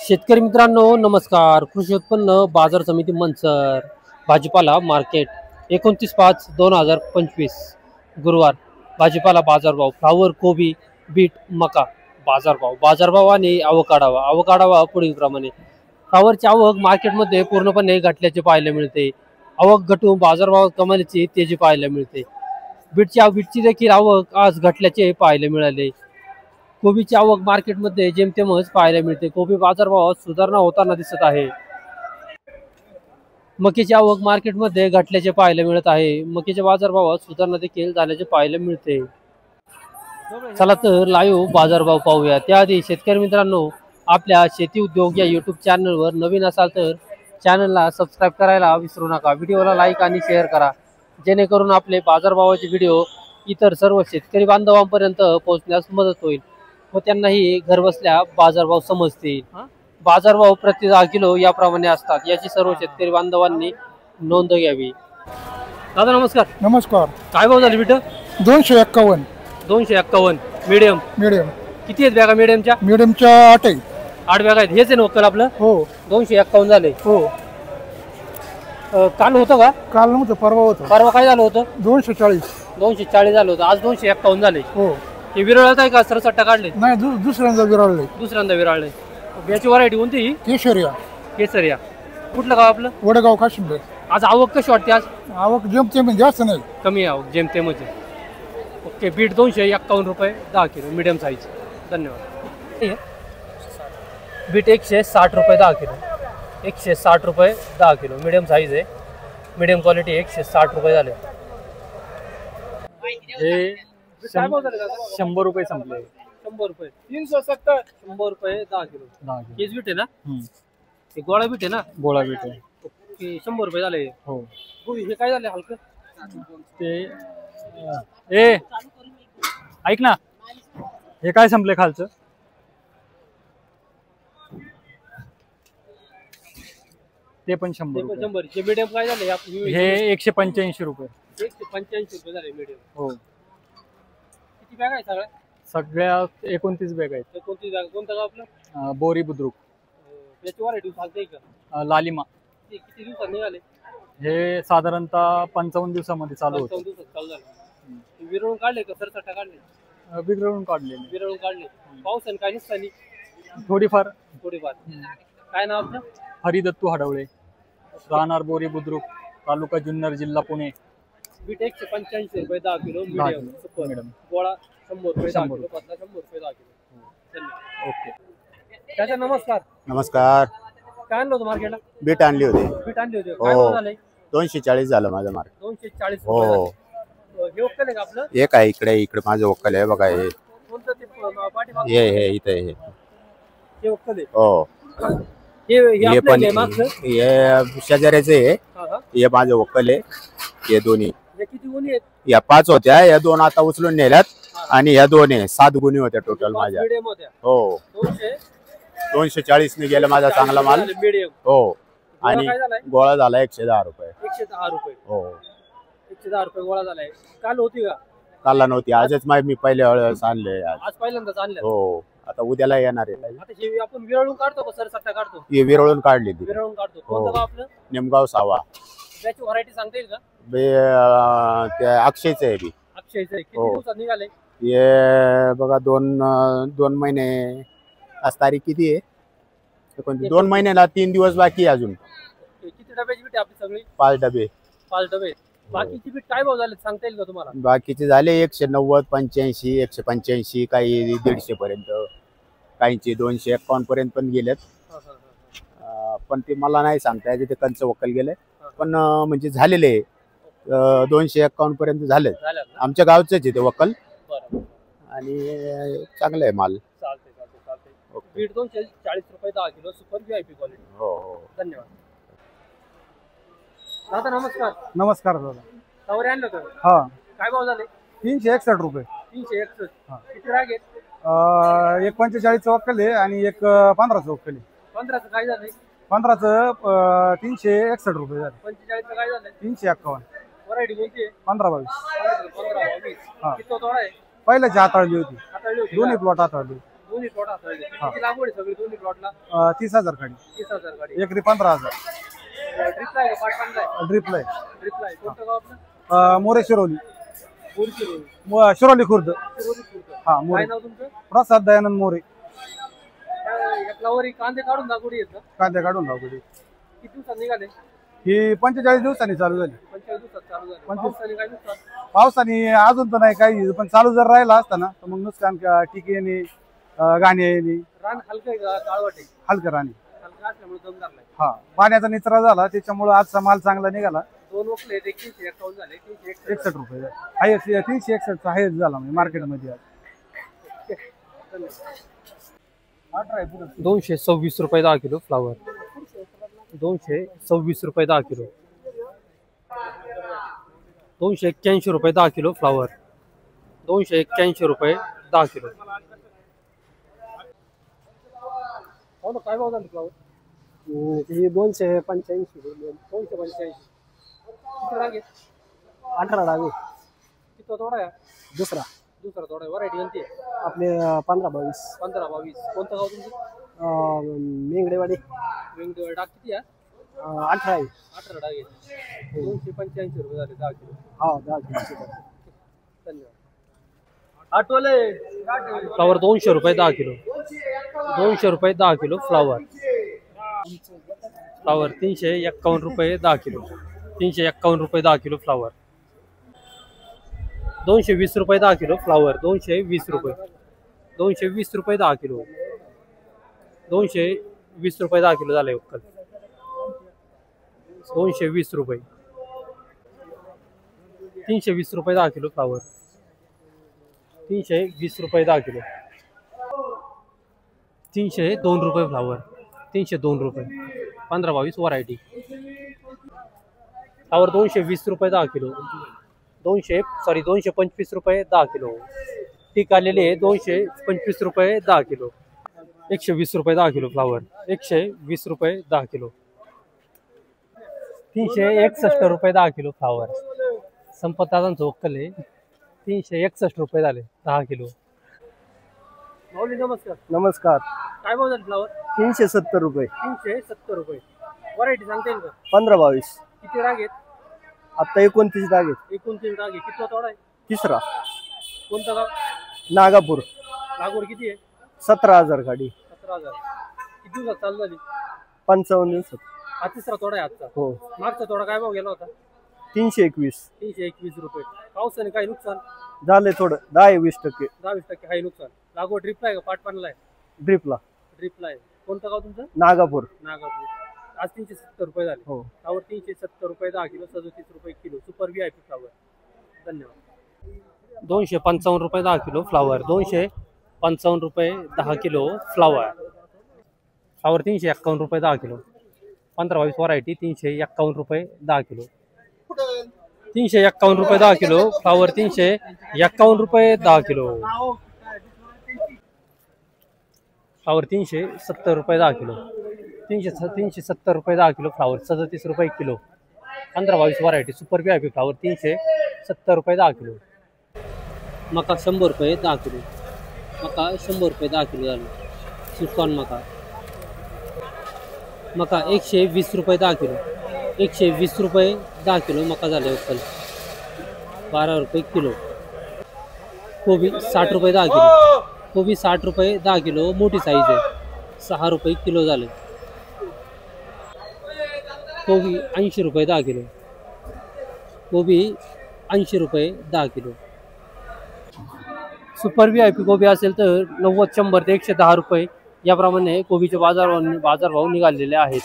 शेतकरी मित्रांनो नमस्कार. कृषी उत्पन्न बाजार समिती मंचर भाजीपाला मार्केट 29/5/2025 गुरुवार. भाजीपाला बाजारभाव फ्लावर, कोबी, बीट, मका बाजारभाव आणि आवक आढावा पुढील प्रमाणे. फ्लावरची आवक मार्केटमध्ये पूर्णपणे घटल्याचे पाहायला मिळते. आवक घटून बाजारभाव कमालीची तेजी पाहायला मिळते. बीटची देखील आवक आज घटल्याचे पाहायला मिळाले. कोबीची आवक मार्केटमध्ये जेमतेमच पाहायला मिळते. कोबी बाजारभावात सुधारणा होताना दिसत आहे. मक्याची आवक मार्केटमध्ये घटल्याचे पाहायला मिळत आहे. मक्याच्या बाजारभावात सुधारणा देखील झाल्याचे पाहायला मिळते. चला तर लाईव्ह बाजारभाव पाहूया. त्याआधी शेतकरी मित्रांनो, आपल्या शेती उद्योग या यूट्यूब चॅनलवर नवीन असाल तर चॅनलला सबस्क्राईब करायला विसरू नका. व्हिडिओला लाईक आणि शेअर करा, जेणेकरून आपले बाजारभावाचे व्हिडिओ इतर सर्व शेतकरी बांधवांपर्यंत पोहोचण्यास मदत होईल व त्यांनाही घरबसल्या बाजारभाव समजतील. बाजारभाव प्रति 10 किलो याप्रमाणे असतात, याची सर्व शेतकरी बांधवांनी नोंद घ्यावी. दादा नमस्कार. नमस्कार. काय भाव झाले बीट? 251. 251 मीडियम. किती आहेत बॅगा मीडियमच्या? मीडियमच्या 8 आहे. 8 बॅगा आहेत. हेच आहे ना वक्कल आपलं? हो. 251 झाले. हो. काल होतं का? काल नव्हतं, परवा होतं. परवा काय झालं होतं? 240 झालं होतं. आज 251 झाले. हो. हे विरळत आहे का? सरसट्टा काढले? नाही, दुसऱ्यांदा विराळले. याची व्हरायटी कोणती? केसरिया. कुठलं गाव आपलं? वडगाव काशिंबे. आज आवक कशी वाटते? आज आवक जेमतेम, जास्त नाही, कमी आवक जेमतेमच. ओके. बीट 251 रुपये 10 किलो मीडियम साईज. धन्यवाद. बीट 160 रुपये 10 किलो. 160 रुपये 10 किलो मीडियम साईज आहे. मीडियम क्वालिटी 160 रुपये झाले. हे 100 रुपये संपले. 100 रुपये 370. 100 रुपये 10 किलो. केस बीट आहे ना? हे गोळा बीट आहे ना? गोळा बीट आहे. ओके. 100 रुपये झाले. हो. हे काय झाले हलकं? ते ऐक ना, हे काय संपले खालचं? ते पण 100 रुपये. मीडियम काय झाले? हे 185 रुपये. 185 रुपये झाले मीडियम. हो. किती बॅग आहे सगळ्या 29 बॅग आहेत. 29 बॅग. कोणतं गाव आपलं? बोरी बुद्रुक. याची व्हरायटी सांगते का? लालिमा. किती दिवसात निघाले? हे साधारणतः 55 दिवसामध्ये चालू होतं. 55 दिवसात चालू झालं. विरळून काढले का? सरसट्टा काढले? विरळून काढले. पावसाने काय दिसतानी? थोडीफार. काय नाव आपलं? हरिदत्तू हडवळे, राहणार बोरी बुद्रुक, तालुका जुन्नर, जिल्हा पुणे. बीट 185 रुपये 10 किलो मीडियम. गोळा 100 रुपये 10 किलो. 100 रुपये 10 किलो. ओके. चाचा नमस्कार. नमस्कार. काय आणलं होतं मार्केटला? बीट आणली होती. काय भाव झाले? 240 झालं माझं मार्केट. 240 हो. हे वक्कल आहे का आपलं? एक आहे इकडे माझं वक्कल आहे बघा. हे कोणतं ते पाठीमागं? हे इथे हे वक्कल आहे. हो. हे पण मागचं? हे शेजाऱ्याचे आहे. हे माझं वक्कल आहे. हे दोन्ही. किती गुणी आहेत? या 5 होत्या, या 2 आता उचलून नेल्यात आणि या 2 आहे. 7 गुणी होत्या टोटल माझ्या. हो. 240 ने गेला माझा चांगला माल. हो. आणि गोळा झाला 110 रुपये. 110 रुपये. हो. 110 रुपये गोळा झालाय. काल होती का? कालला नव्हती. आजच मी पहिल्या वेळेस आणले. आज पहिल्यांदाच आणले. हो. आता उद्याला येणार आहे. आता हे आपण विरळून काढतो का? सरसट्टा काढतो? हे विरळून काढली ती. विरळून काढतो. कोणतं गाव आपलं? निमगाव सावा. त्याची व्हरायटी सांगता येईल का? ते अक्षयचं आहे. अक्षयचं आहे. किती दिवसात निघाले? हे बघा 2 महिने. आज तारीख किती आहे? 2 महिन्याला 3 दिवस बाकी आहे अजून. किती डब्याची बीट आपली सगळी? 5 डबे. 5 डबे. बाकीची बीट काय भाव झाले सांगता येईल का तुम्हाला? बाकीचे झाले 190, 85, 185, काही 150 पर्यंत, काहींचे 251 पर्यंत पण गेलेत. पण ते मला नाही सांगता येते. ते कंच वक्कल गेले पण म्हणजे झालेले 251 पर्यंत झाले. आमच्या गावचंच आहे ते वक्कल आणि चांगलं आहे माल. बीट 240 रुपये 10 किलो. Super VIP quality. हो. धन्यवाद. दादा नमस्कार. नमस्कार दादा. सवारी आणलं का? हा. काय भाव झाले? 361 रुपये. 361. किती राग आहेत? एक 45 वक्कल आहे आणि एक 15 वक्कल आहे. 15चं काय झालंय? 15चं 361 रुपये झाले. 45चं काय झालंय? 351. व्हरायटी कोणती आहे? 15-22. 15-22. किती तोडा आहे? पहिल्याची हाताळली होती. दोन्ही प्लॉट हाताळली. दोन्ही प्लॉट असावे. हा. किती लागवड आहे सगळी दोन्ही प्लॉटला? 30,000 गाडी, 30,000 गाडी. एकरी 15,000. ड्रिपला आहे का पाटपानला आहे? ड्रिपला आहे. ड्रिपला आहे. कोणतं गाव आपलं? मोरे शिरोली, बोरची रोड. शिरोली खुर्द. शिरोली खुर्द. हा काय मोरे. नाव तुमचं? प्रसाद दयानंद मोरे. या फ्लावर कांदे काढून लागवडी आहेत का? कांदे काढून लागवडी. किती दिवसात निघाले? ही 45 दिवसांनी चालू झाली. 45 दिवसात चालू झाले. 25. पावसाने काय नुकसान? पावसाने अजून तर नाही काही, पण चालू जर राहिला असता ना तर मग नुकसान टिकी येणे, गाणी येणे, रान हलकं आहे का काळवट आहे? हलकं राणी. हलका असल्यामुळे दम धरलाय. हा, पाण्याचा निचरा झाला त्याच्यामुळे आजचा माल चांगला निघाला. 2 वकले 351 झाले. 361. 61 रुपये आहे. 361 आहे झाला म्हणजे मार्केटमध्ये आज. 226 रुपये 10 किलो फ्लावर. 226 रुपये 10 किलो. 281 रुपये 10 किलो फ्लावर. 281 रुपये 10 किलो. हो ना, काय भाव झाला फ्लावर? 285. 285. किती डाग आहे? 18 डावे. किती तोडा आहे? दुसरा दुसरा तोडा आहे. व्हरायटी कोणती आहे? आपले 15-22. 15-22. कोणतं गाव तुमचं? मेंगडेवाडी. वेंगदेवाडी. डाग किती आहे? 18 आहे. 18 डाग आहे. 285 रुपये झाले 10 किलो. हा 10 किलो. धन्यवाद. फ्लावर 200 रुपये 10 किलो. 200 रुपये 10 किलो फ्लावर. फ्लावर 351 रुपये 10 किलो. 351 रुपये 10 किलो फ्लावर. 220 रुपये 10 किलो फ्लावर. 220 रुपये. 220 रुपये 10 किलो. 220 रुपये 10 किलो झाले उकल. 220 रुपये. 320 रुपये 10 किलो फ्लावर. 320 रुपये 10 किलो. 302 रुपये फ्लावर. 302 रुपये. 15-22 व्हरायटी. फ्लावर 220 रुपये 10 किलो. 225 रुपये 10 किलो. टीक आलेले 225 रुपये 10 किलो. 120 रुपये 10 किलो फ्लावर. 120 रुपये 10 किलो. 361 रुपये 10 किलो फ्लावर. संपत दादांचं वक्कल आहे. 361 रुपये झाले 10 किलो. माऊली नमस्कार. नमस्कार. काय भाव झाले फ्लावर? 370 रुपये. 370 रुपये. व्हरायटी सांगता येईल का? 15-22. किती राग आहेत? आता 29 डाग आहेत. 29 राग आहे. कितवा तोडा आहे? तिसरा. कोणतं गाव? नागापूर. लागवड किती आहे? 17,000 गाडी. 17,000. किती दिवसात चालू झाली? 55 दिवसात. हा तिसरा तोडा आहे आजचा. हो. मागचा तोडा काय भाव गेला होता? 321. 321 रुपये. पावसाने काही नुकसान? झाले थोडं 10-20%. 10-20% काही नुकसान. लागवड ड्रिपला आहे का पाटपानला आहे? ड्रिपला. ड्रिपला आहे. कोणतं गाव तुमचं? नागापूर. नागापूर. आज 370 रुपये झाले. हो. फ्लावर 370 रुपये 10 किलो. 37 रुपये किलो. Super VIP flower. धन्यवाद. 255 रुपये 10 किलो फ्लावर. 255 रुपये 10 किलो फ्लावर. फ्लावर 351 रुपये 10 किलो. 15-22 व्हरायटी. 351 रुपये 10 किलो. 351 रुपये 10 किलो फ्लावर. 351 रुपये 10 किलो. फ्लावर 370 रुपये 10 किलो. 370 रुपये 10 किलो फ्लावर. 37 रुपये kilo. 15-22 variety. Super VIP flower. 370 रुपये 10 किलो. मका 100 रुपये 10 किलो. मका 100 रुपये 10 किलो झालं. स्वीटकॉर्न मका. मका 120 रुपये 10 किलो. 120 रुपये 10 किलो मका झाले उकल. 12 रुपये किलो. कोबी 60 रुपये 10 किलो. कोबी 60 रुपये 10 किलो. मोठी साईज आहे. 6 रुपये किलो झाले. कोबी 80 रुपये 10 किलो. कोबी 80 रुपये 10 किलो. सुपर VIP कोबी असेल तर 90, 100 ते 110 रुपये याप्रमाणे कोबीचे बाजारभाव निघालेले आहेत.